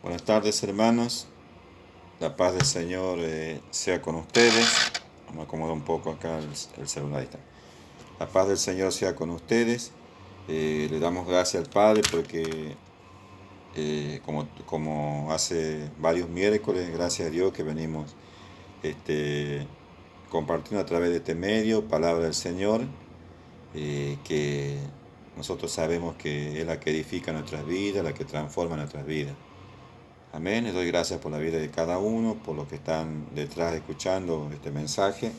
Buenas tardes, hermanos. La paz del Señor sea con ustedes. Vamos a acomodar un poco acá el celular. Ahí está. La paz del Señor sea con ustedes. Le damos gracias al Padre porque como hace varios miércoles, gracias a Dios que venimos este, compartiendo a través de este medio, palabra del Señor, que nosotros sabemos que es la que edifica nuestras vidas, la que transforma nuestras vidas. Amén. Les doy gracias por la vida de cada uno, por los que están detrás escuchando este mensaje.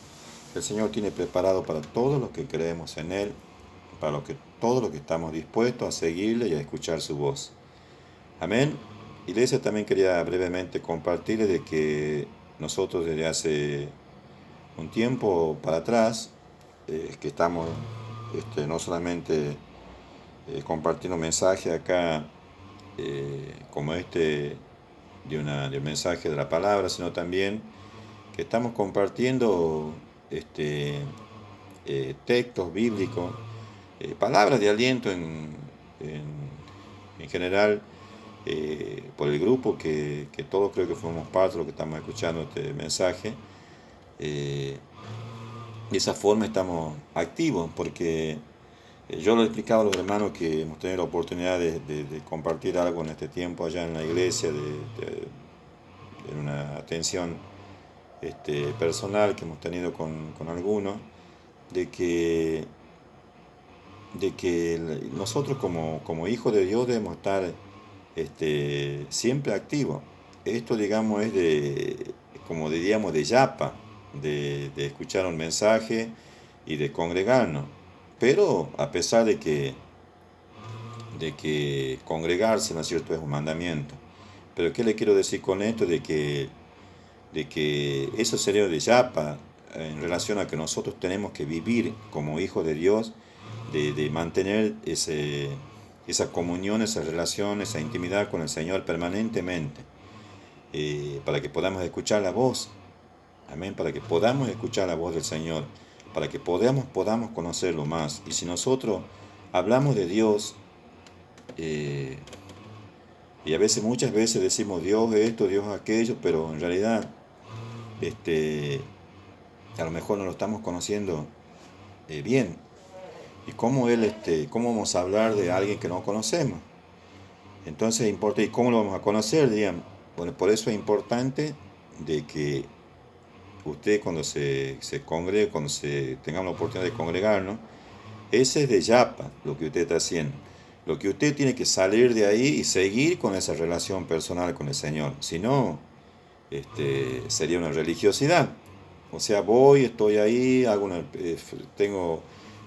El Señor tiene preparado para todos los que creemos en Él, para todos los que estamos dispuestos a seguirle y a escuchar su voz. Amén. Iglesia, también quería brevemente compartirles de que nosotros desde hace un tiempo para atrás, que estamos no solamente compartiendo mensajes acá como de un mensaje de la palabra, sino también que estamos compartiendo textos bíblicos, palabras de aliento en general, por el grupo que todos creo que formamos parte de lo que estamos escuchando este mensaje. De esa forma estamos activos, porque yo lo he explicado a los hermanos que hemos tenido la oportunidad de compartir algo en este tiempo allá en la iglesia, de una atención personal que hemos tenido con algunos, de que, nosotros como hijos de Dios debemos estar siempre activos. Esto, digamos, es como diríamos, de yapa, de escuchar un mensaje y de congregarnos. Pero a pesar de que congregarse, ¿no es cierto?, es un mandamiento. Pero ¿qué le quiero decir con esto? De que eso sería de yapa en relación a que nosotros tenemos que vivir como hijos de Dios, de mantener esa comunión, esa relación, esa intimidad con el Señor permanentemente, para que podamos escuchar la voz. Amén. Para que podamos escuchar la voz del Señor, para que podamos conocerlo más. Y si nosotros hablamos de Dios, y muchas veces decimos Dios esto, Dios aquello, pero en realidad a lo mejor no lo estamos conociendo bien. ¿Y cómo vamos a hablar de alguien que no conocemos? Entonces importa, ¿y cómo lo vamos a conocer? Digamos? Bueno, por eso es importante de que usted cuando se congregue, cuando tengamos la oportunidad de congregarnos, ese es de yapa lo que usted está haciendo. Lo que usted tiene que salir de ahí y seguir con esa relación personal con el Señor. Si no, sería una religiosidad. O sea, estoy ahí,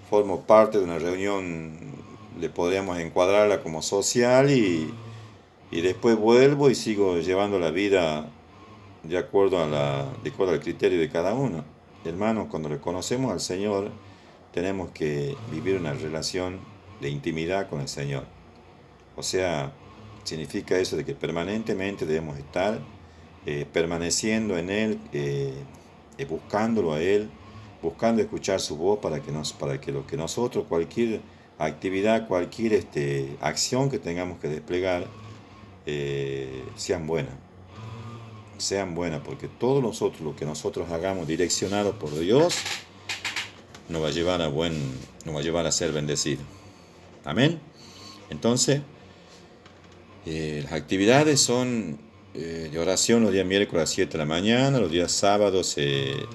formo parte de una reunión, le podríamos encuadrarla como social, y después vuelvo y sigo llevando la vida de acuerdo al criterio de cada uno. Hermanos, cuando reconocemos al Señor, tenemos que vivir una relación de intimidad con el Señor. O sea, significa eso de que permanentemente debemos estar permaneciendo en Él, buscándolo a Él, buscando escuchar su voz para que lo que nosotros, cualquier actividad, cualquier acción que tengamos que desplegar, sean buenas. Porque todo lo que nosotros hagamos direccionado por Dios nos va a llevar a ser bendecido. Amén. Entonces, las actividades son de oración los días miércoles a las 7 de la mañana, los días sábados se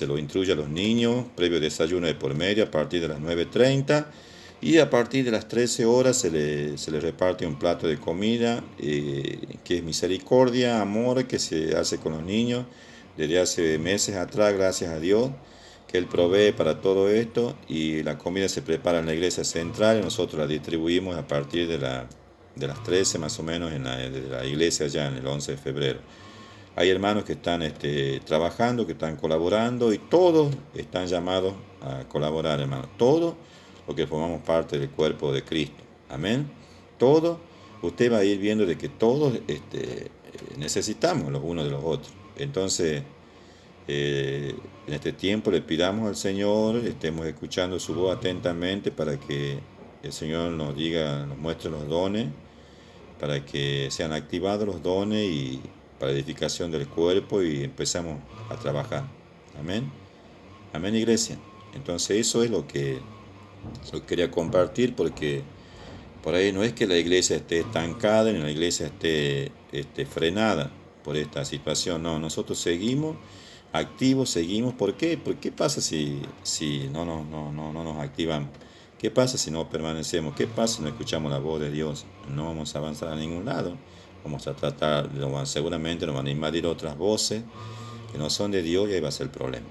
lo instruye a los niños, previo desayuno de por medio a partir de las 9:30, y a partir de las 13 horas se le reparte un plato de comida, que es misericordia, amor, que se hace con los niños desde hace meses atrás, gracias a Dios, que Él provee para todo esto, y la comida se prepara en la iglesia central y nosotros la distribuimos a partir de las 13 más o menos en la iglesia ya en el 11 de febrero. Hay hermanos que están trabajando, que están colaborando, y todos están llamados a colaborar, hermanos. Todos los que formamos parte del cuerpo de Cristo. Amén. Todos, usted va a ir viendo de que todos necesitamos los unos de los otros. Entonces, en este tiempo le pidamos al Señor, estemos escuchando su voz atentamente para que el Señor nos muestre los dones, para que sean activados los dones y para edificación del cuerpo y empezamos a trabajar. Amén. Amén, iglesia. Entonces eso es lo que quería compartir, porque por ahí no es que la iglesia esté estancada ni la iglesia esté frenada por esta situación. No, nosotros seguimos activos, seguimos. ¿Por qué? ¿Por qué pasa si no nos activamos? ¿Qué pasa si no permanecemos? ¿Qué pasa si no escuchamos la voz de Dios? No vamos a avanzar a ningún lado. Vamos a tratar, seguramente nos van a invadir otras voces que no son de Dios y ahí va a ser el problema.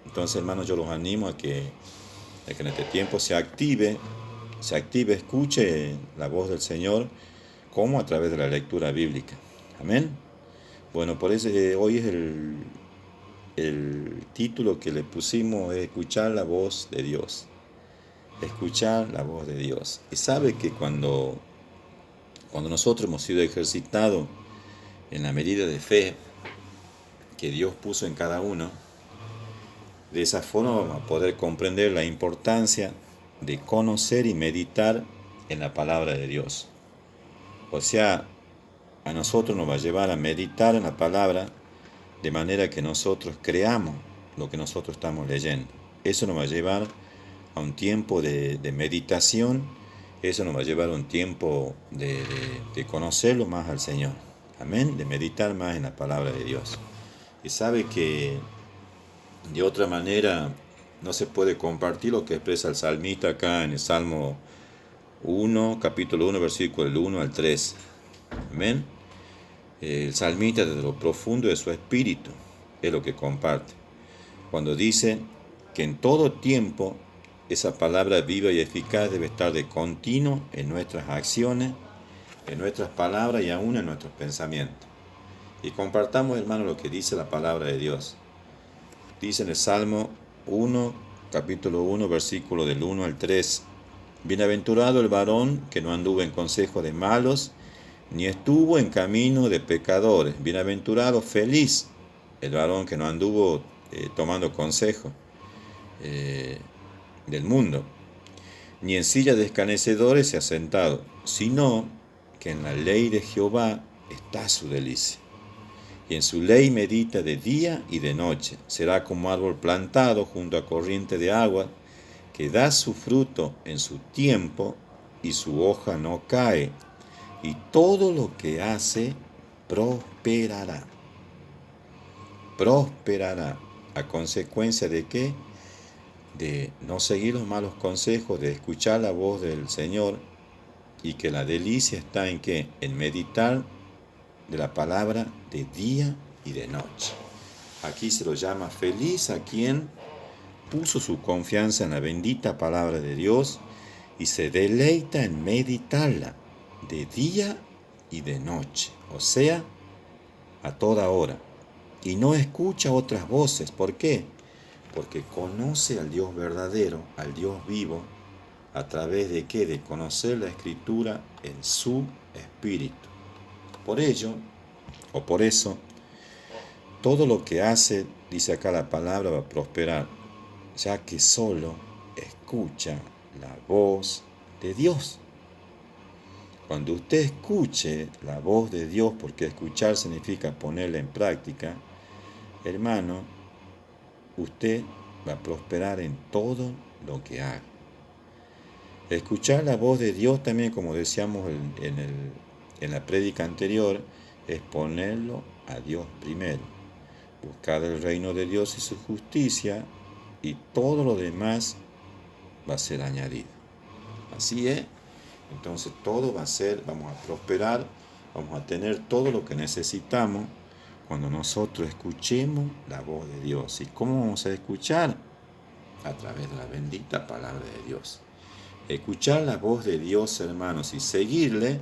Entonces, hermanos, yo los animo a que en este tiempo se active, escuche la voz del Señor, como a través de la lectura bíblica. Amén. Bueno, por eso hoy es el título que le pusimos, es escuchar la voz de Dios. Escuchar la voz de Dios. Y sabe que cuando nosotros hemos sido ejercitados en la medida de fe que Dios puso en cada uno, de esa forma vamos a poder comprender la importancia de conocer y meditar en la palabra de Dios. O sea, a nosotros nos va a llevar a meditar en la palabra de manera que nosotros creamos lo que nosotros estamos leyendo. Eso nos va a llevar a un tiempo de meditación, eso nos va a llevar a un tiempo de conocerlo más al Señor. Amén, de meditar más en la palabra de Dios. Y sabe que de otra manera no se puede compartir lo que expresa el salmista acá en el Salmo 1, capítulo 1, versículo del 1 al 3. Amén. El salmista, desde lo profundo de su espíritu, es lo que comparte. Cuando dice que en todo tiempo esa palabra viva y eficaz debe estar de continuo en nuestras acciones, en nuestras palabras y aún en nuestros pensamientos. Y compartamos, hermanos, lo que dice la palabra de Dios. Dice en el Salmo 1, capítulo 1, versículo del 1 al 3. Bienaventurado el varón que no anduvo en consejo de malos, ni estuvo en camino de pecadores. Bienaventurado, feliz, el varón que no anduvo tomando consejo del mundo, ni en silla de escarnecedores se ha sentado, sino que en la ley de Jehová está su delicia. Y en su ley medita de día y de noche. Será como árbol plantado junto a corriente de agua, que da su fruto en su tiempo, y su hoja no cae. Y todo lo que hace prosperará. Prosperará. ¿A consecuencia de qué? De no seguir los malos consejos, de escuchar la voz del Señor, y que la delicia está en qué? En meditar de la palabra de día y de noche. Aquí se lo llama feliz a quien puso su confianza en la bendita palabra de Dios y se deleita en meditarla de día y de noche, o sea, a toda hora, y no escucha otras voces. ¿Por qué? Porque conoce al Dios verdadero, al Dios vivo, a través de qué? De conocer la Escritura en su espíritu. Por ello, o por eso, todo lo que hace, dice acá la palabra, va a prosperar, ya que solo escucha la voz de Dios. Cuando usted escuche la voz de Dios, porque escuchar significa ponerla en práctica, hermano, usted va a prosperar en todo lo que haga. Escuchar la voz de Dios también, como decíamos en la prédica anterior, es ponerlo a Dios primero. Buscar el reino de Dios y su justicia, y todo lo demás va a ser añadido. Así es. Entonces todo va a ser, vamos a prosperar, vamos a tener todo lo que necesitamos cuando nosotros escuchemos la voz de Dios. ¿Y cómo vamos a escuchar? A través de la bendita palabra de Dios. Escuchar la voz de Dios, hermanos, y seguirle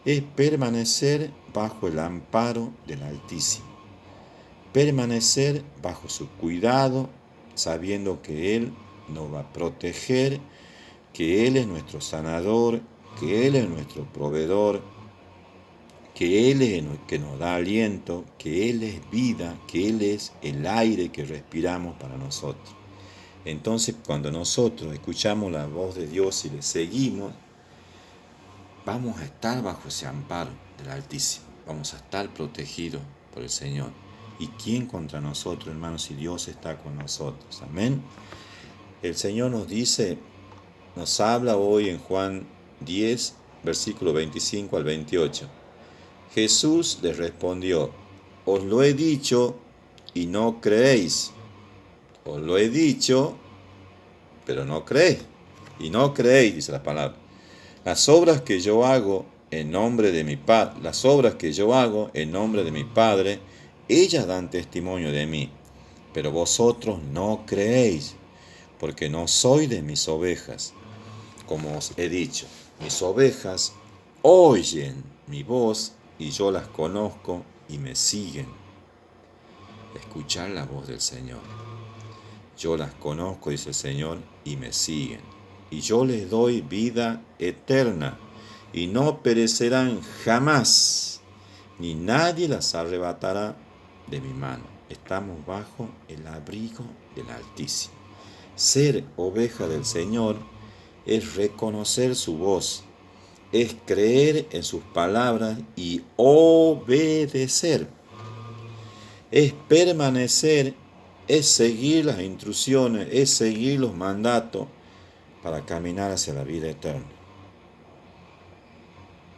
es permanecer bajo el amparo del Altísimo. Permanecer bajo su cuidado, sabiendo que Él nos va a proteger, que Él es nuestro sanador, que Él es nuestro proveedor, que Él es el que nos da aliento, que Él es vida, que Él es el aire que respiramos para nosotros. Entonces, cuando nosotros escuchamos la voz de Dios y le seguimos, vamos a estar bajo ese amparo del Altísimo. Vamos a estar protegidos por el Señor. ¿Y quién contra nosotros, hermanos, si Dios está con nosotros? Amén. El Señor nos dice, nos habla hoy en Juan 10, versículo 25 al 28. Jesús les respondió, os lo he dicho y no creéis. Os lo he dicho, pero no creéis. Y no creéis, dice la palabra. Las obras que yo hago en nombre de mi Padre, ellas dan testimonio de mí. Pero vosotros no creéis, porque no sois de mis ovejas. Como os he dicho, mis ovejas oyen mi voz y yo las conozco y me siguen. Escuchar la voz del Señor. Yo las conozco, dice el Señor, y me siguen. Y yo les doy vida eterna, y no perecerán jamás, ni nadie las arrebatará de mi mano. Estamos bajo el abrigo del Altísimo. Ser oveja del Señor es reconocer su voz, es creer en sus palabras y obedecer. Es permanecer, es seguir las instrucciones, es seguir los mandatos para caminar hacia la vida eterna.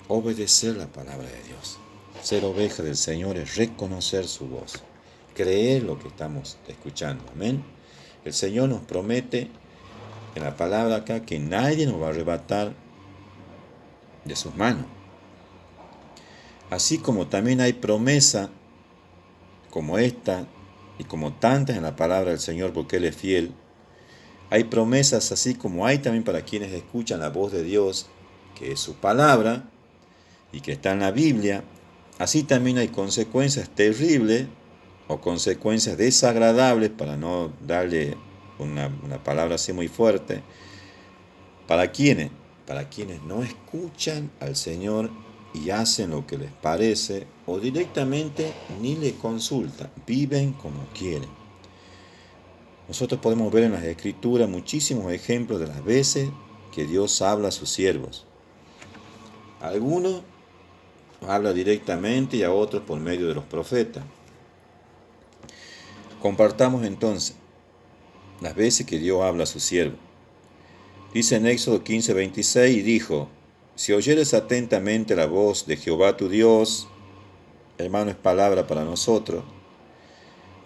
Obedecer la palabra de Dios. Ser oveja del Señor es reconocer su voz, creer lo que estamos escuchando. Amén. El Señor nos promete en la palabra acá que nadie nos va a arrebatar de sus manos. Así como también hay promesa como esta y como tantas en la palabra del Señor, porque Él es fiel, hay promesas así como hay también para quienes escuchan la voz de Dios, que es su palabra y que está en la Biblia. Así también hay consecuencias terribles o consecuencias desagradables, para no darle una palabra así muy fuerte. ¿Para quiénes? Para quienes no escuchan al Señor y hacen lo que les parece, o directamente ni le consultan, viven como quieren. Nosotros podemos ver en las Escrituras muchísimos ejemplos de las veces que Dios habla a sus siervos. A algunos habla directamente y a otros por medio de los profetas. Compartamos entonces las veces que Dios habla a su siervo. Dice en Éxodo 15:26, y dijo, si oyeres atentamente la voz de Jehová tu Dios, hermano, es palabra para nosotros,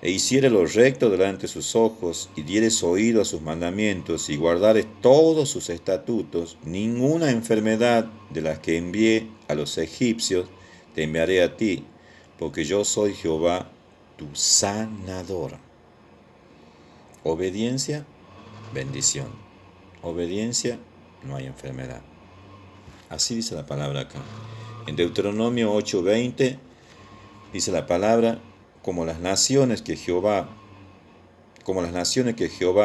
e hicieres lo recto delante de sus ojos, y dieres oído a sus mandamientos, y guardares todos sus estatutos, ninguna enfermedad de las que envié a los egipcios te enviaré a ti, porque yo soy Jehová tu sanador. Obediencia, bendición. Obediencia, no hay enfermedad. Así dice la palabra acá. En Deuteronomio 8:20 dice la palabra, como las naciones que Jehová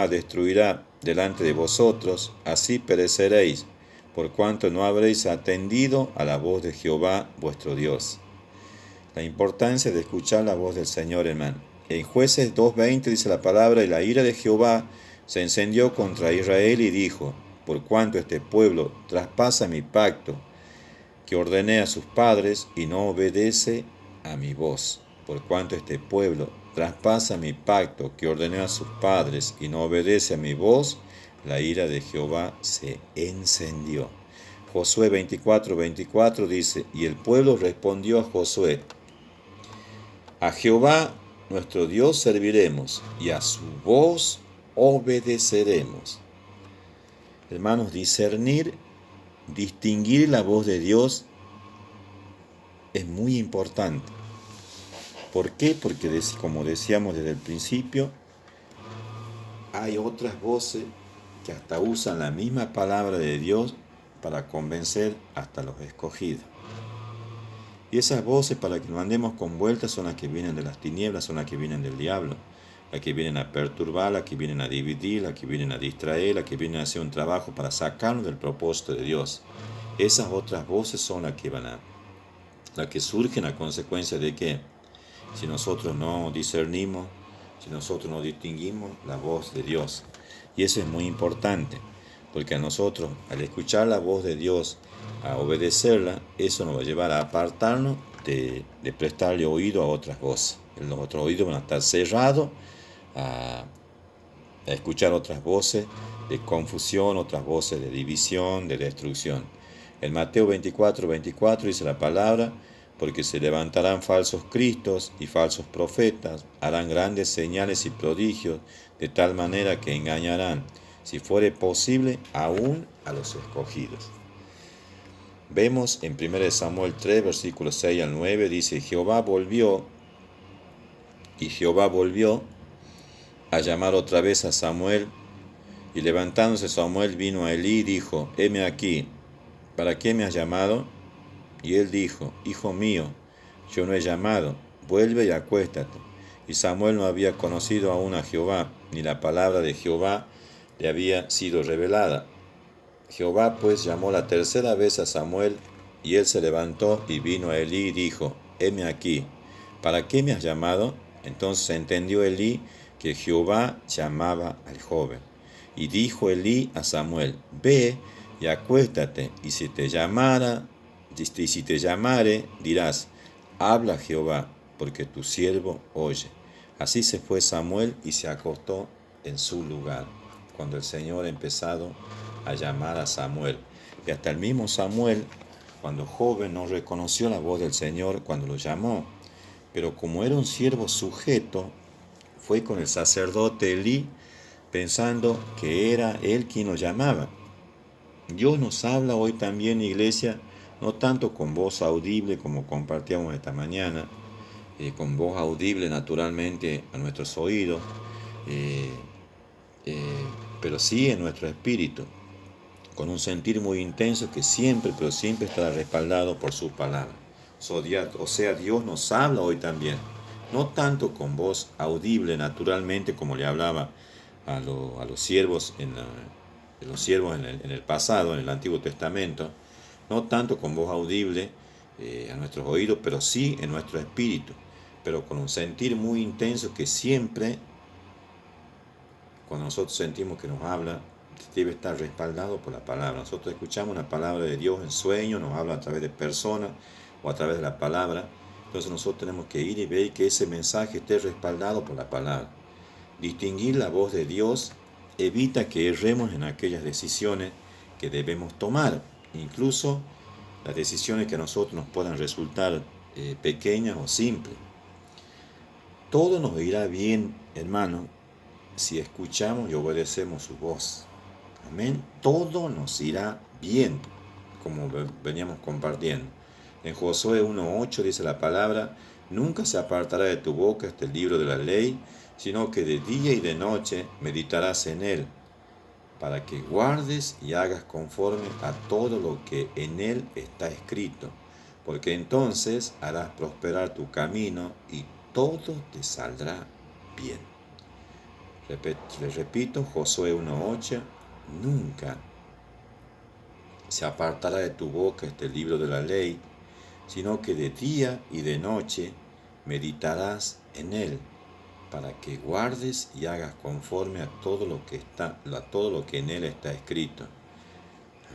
destruirá delante de vosotros, así pereceréis, por cuanto no habréis atendido a la voz de Jehová vuestro Dios. La importancia de escuchar la voz del Señor, hermano. En Jueces 2:20 dice la palabra, y la ira de Jehová se encendió contra Israel y dijo, por cuanto este pueblo traspasa mi pacto que ordené a sus padres y no obedece a mi voz. Por cuanto este pueblo traspasa mi pacto que ordené a sus padres y no obedece a mi voz, la ira de Jehová se encendió. Josué 24:24 dice, y el pueblo respondió a Josué, a Jehová nuestro Dios serviremos y a su voz obedeceremos. Hermanos, distinguir la voz de Dios es muy importante. ¿Por qué? Porque, como decíamos desde el principio, hay otras voces que hasta usan la misma palabra de Dios para convencer hasta los escogidos. Y esas voces, para que no andemos con vueltas, son las que vienen de las tinieblas, son las que vienen del diablo, las que vienen a perturbar, las que vienen a dividir, las que vienen a distraer, las que vienen a hacer un trabajo para sacarnos del propósito de Dios. Esas otras voces son las que surgen a consecuencia de que si nosotros no discernimos, si nosotros no distinguimos la voz de Dios. Y eso es muy importante, porque a nosotros, al escuchar la voz de Dios a obedecerla, eso nos va a llevar a apartarnos de prestarle oído a otras voces. Los otros oídos van a estar cerrados a escuchar otras voces de confusión, otras voces de división, de destrucción. En Mateo 24:24 dice la palabra: porque se levantarán falsos cristos y falsos profetas, harán grandes señales y prodigios, de tal manera que engañarán, si fuere posible, aún a los escogidos. Vemos en 1 Samuel 3, versículos 6 al 9, dice: Jehová volvió a llamar otra vez a Samuel, y levantándose Samuel vino a Elí y dijo: heme aquí, ¿para qué me has llamado? Y él dijo: hijo mío, yo no he llamado, vuelve y acuéstate. Y Samuel no había conocido aún a Jehová, ni la palabra de Jehová le había sido revelada. Jehová pues llamó la tercera vez a Samuel, y él se levantó y vino a Elí y dijo: heme aquí, ¿para qué me has llamado? Entonces entendió Elí que Jehová llamaba al joven. Y dijo Elí a Samuel: ve y acuéstate, y si te llamare, dirás: habla Jehová, porque tu siervo oye. Así se fue Samuel y se acostó en su lugar, cuando el Señor ha empezado a llamar a Samuel. Y hasta el mismo Samuel, cuando joven, no reconoció la voz del Señor cuando lo llamó. Pero como era un siervo sujeto, fue con el sacerdote Elí, pensando que era él quien lo llamaba. Dios nos habla hoy también, iglesia, no tanto con voz audible como compartíamos esta mañana, con voz audible naturalmente a nuestros oídos, pero sí en nuestro espíritu, con un sentir muy intenso que siempre, pero siempre estará respaldado por su palabra. O sea, Dios nos habla hoy también, no tanto con voz audible naturalmente como le hablaba a los siervos en el pasado, en el Antiguo Testamento, no tanto con voz audible a nuestros oídos, pero sí en nuestro espíritu, pero con un sentir muy intenso que siempre, cuando nosotros sentimos que nos habla, debe estar respaldado por la palabra. Nosotros escuchamos una palabra de Dios en sueño, nos habla a través de personas o a través de la palabra. Entonces nosotros tenemos que ir y ver que ese mensaje esté respaldado por la palabra. Distinguir la voz de Dios evita que erremos en aquellas decisiones que debemos tomar, incluso las decisiones que a nosotros nos puedan resultar pequeñas o simples. Todo nos irá bien, hermano, si escuchamos y obedecemos su voz. Amén. Todo nos irá bien, como veníamos compartiendo. En Josué 1:8 dice la palabra: nunca se apartará de tu boca este libro de la ley, sino que de día y de noche meditarás en él, para que guardes y hagas conforme a todo lo que en él está escrito, porque entonces harás prosperar tu camino y todo te saldrá bien. Les repito, Josué 1:8: nunca se apartará de tu boca este libro de la ley, sino que de día y de noche meditarás en él, para que guardes y hagas conforme a todo lo que en él está escrito.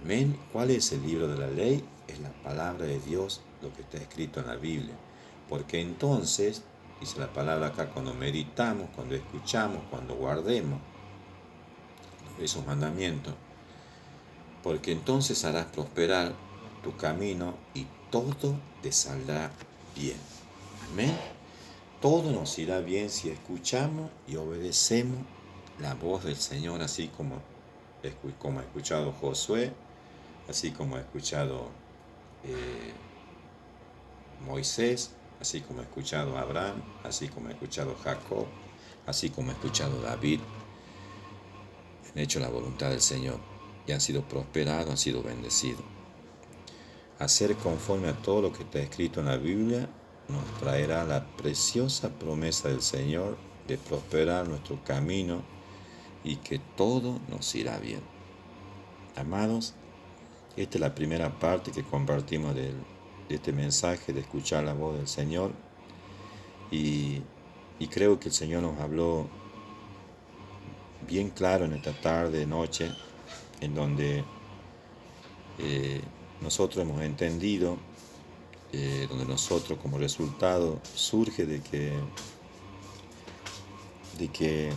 Amén. ¿Cuál es el libro de la ley? Es la palabra de Dios, lo que está escrito en la Biblia. Porque entonces, dice la palabra acá, cuando meditamos, cuando escuchamos, cuando guardemos esos mandamientos, porque entonces harás prosperar tu camino y todo te saldrá bien. Amén. Todo nos irá bien si escuchamos y obedecemos la voz del Señor, así como ha escuchado Josué, así como ha escuchado Moisés, así como ha escuchado Abraham, así como ha escuchado Jacob, así como ha escuchado David. Han hecho la voluntad del Señor y han sido prosperados, han sido bendecidos. Hacer conforme a todo lo que está escrito en la Biblia nos traerá la preciosa promesa del Señor de prosperar nuestro camino y que todo nos irá bien. Amados, esta es la primera parte que compartimos de este mensaje de escuchar la voz del Señor, y creo que el Señor nos habló bien claro en esta tarde, noche, en donde nosotros hemos entendido, donde nosotros como resultado surge de que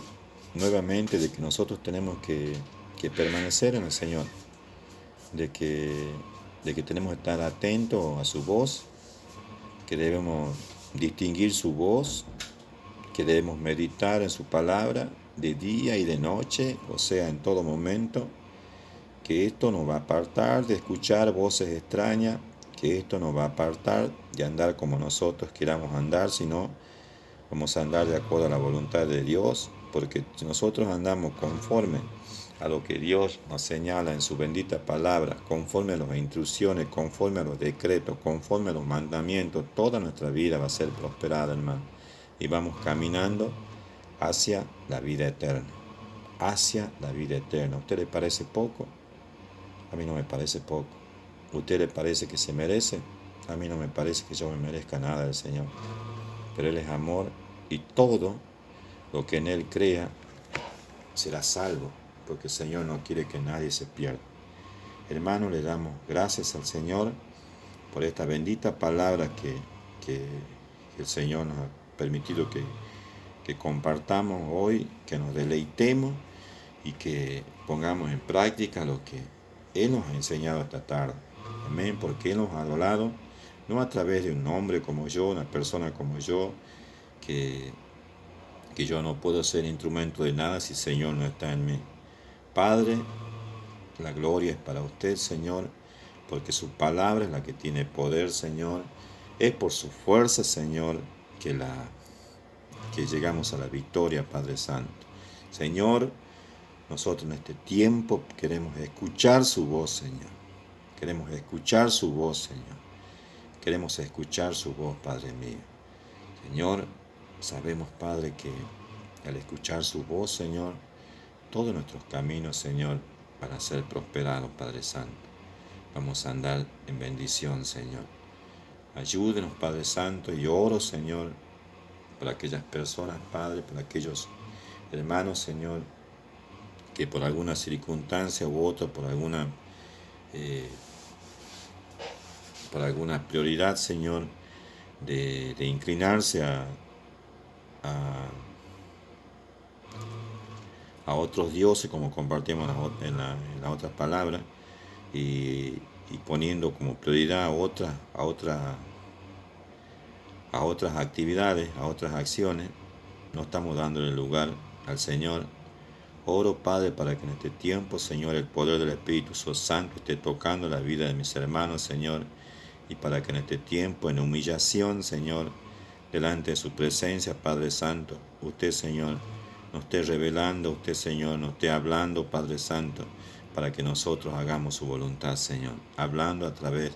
nuevamente de que nosotros tenemos que permanecer en el Señor, de que tenemos que estar atentos a su voz, que debemos distinguir su voz, que debemos meditar en su palabra de día y de noche, o sea, en todo momento, que esto nos va a apartar de escuchar voces extrañas, que esto nos va a apartar de andar como nosotros queramos andar, sino vamos a andar de acuerdo a la voluntad de Dios, porque si nosotros andamos conforme a lo que Dios nos señala en su bendita palabra, conforme a las instrucciones, conforme a los decretos, conforme a los mandamientos, toda nuestra vida va a ser prosperada, hermano. Y vamos caminando hacia la vida eterna, hacia la vida eterna. ¿A usted le parece poco? A mí no me parece poco. ¿A usted le parece que se merece? A mí no me parece que yo me merezca nada del Señor. Pero Él es amor y todo lo que en Él crea será salvo, porque el Señor no quiere que nadie se pierda. Hermanos, le damos gracias al Señor por esta bendita palabra que el Señor nos ha permitido que compartamos hoy, que nos deleitemos y que pongamos en práctica lo que Él nos ha enseñado esta tarde. Amén, porque Él nos ha hablado, no a través de un hombre como yo, una persona como yo, que yo no puedo ser instrumento de nada si el Señor no está en mí. Padre, la gloria es para usted, Señor, porque su palabra es la que tiene poder, Señor. Es por su fuerza, Señor, que llegamos a la victoria, Padre Santo. Señor, nosotros en este tiempo queremos escuchar su voz, Señor. Queremos escuchar su voz, Señor. Queremos escuchar su voz, Padre mío. Señor, sabemos, Padre, que al escuchar su voz, Señor, todos nuestros caminos, Señor, van a ser prosperados, Padre Santo. Vamos a andar en bendición, Señor. Ayúdenos, Padre Santo, y oro, Señor, por aquellas personas, Padre, por aquellos hermanos, Señor, que por alguna circunstancia u otra, por alguna prioridad, Señor, de inclinarse a otros dioses, como compartimos en la otra palabra, y poniendo como prioridad a otras actividades, a otras acciones, no estamos dándole lugar al Señor. Oro, Padre, para que en este tiempo, Señor, el poder del Espíritu Santo esté tocando la vida de mis hermanos, Señor, y para que en este tiempo, en humillación, Señor, delante de su presencia, Padre Santo, usted, Señor, nos esté revelando, usted, Señor, nos esté hablando, Padre Santo, para que nosotros hagamos su voluntad, Señor, hablando a través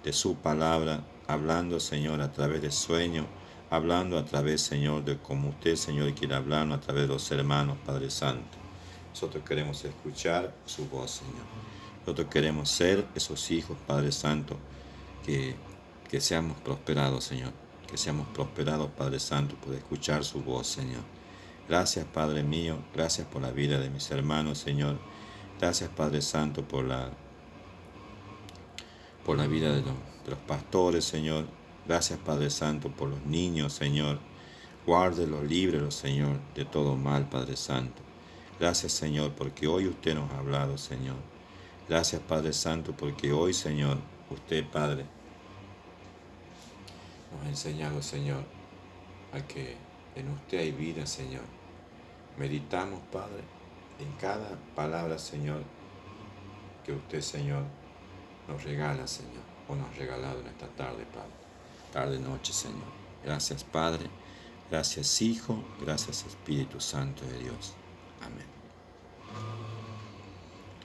de su palabra, hablando, Señor, a través de sueños, hablando a través, Señor, de como usted, Señor, quiere hablarnos a través de los hermanos, Padre Santo. Nosotros queremos escuchar su voz, Señor. Nosotros queremos ser esos hijos, Padre Santo, que seamos prosperados, Señor. Que seamos prosperados, Padre Santo, por escuchar su voz, Señor. Gracias, Padre mío. Gracias por la vida de mis hermanos, Señor. Gracias, Padre Santo, por la vida de los pastores, Señor. Gracias, Padre Santo, por los niños, Señor. Guárdelos, líbrelos, Señor, de todo mal, Padre Santo. Gracias, Señor, porque hoy usted nos ha hablado, Señor. Gracias, Padre Santo, porque hoy, Señor, usted, Padre, nos ha enseñado, Señor, a que en usted hay vida, Señor. Meditamos, Padre, en cada palabra, Señor, que usted, Señor, nos regala, Señor, o nos ha regalado en esta tarde, Padre. Tarde, noche, Señor. Gracias, Padre. Gracias, Hijo. Gracias, Espíritu Santo de Dios. Amén.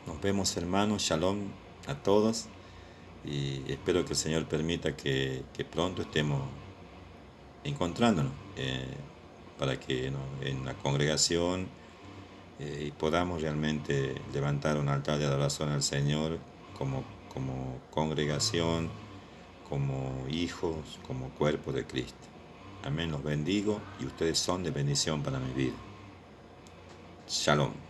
Nos vemos, hermanos. Shalom a todos. Y espero que el Señor permita que pronto estemos encontrándonos para que en la congregación y podamos realmente levantar un altar de adoración al Señor como congregación, como hijos, como cuerpo de Cristo. Amén, los bendigo y ustedes son de bendición para mi vida. Shalom.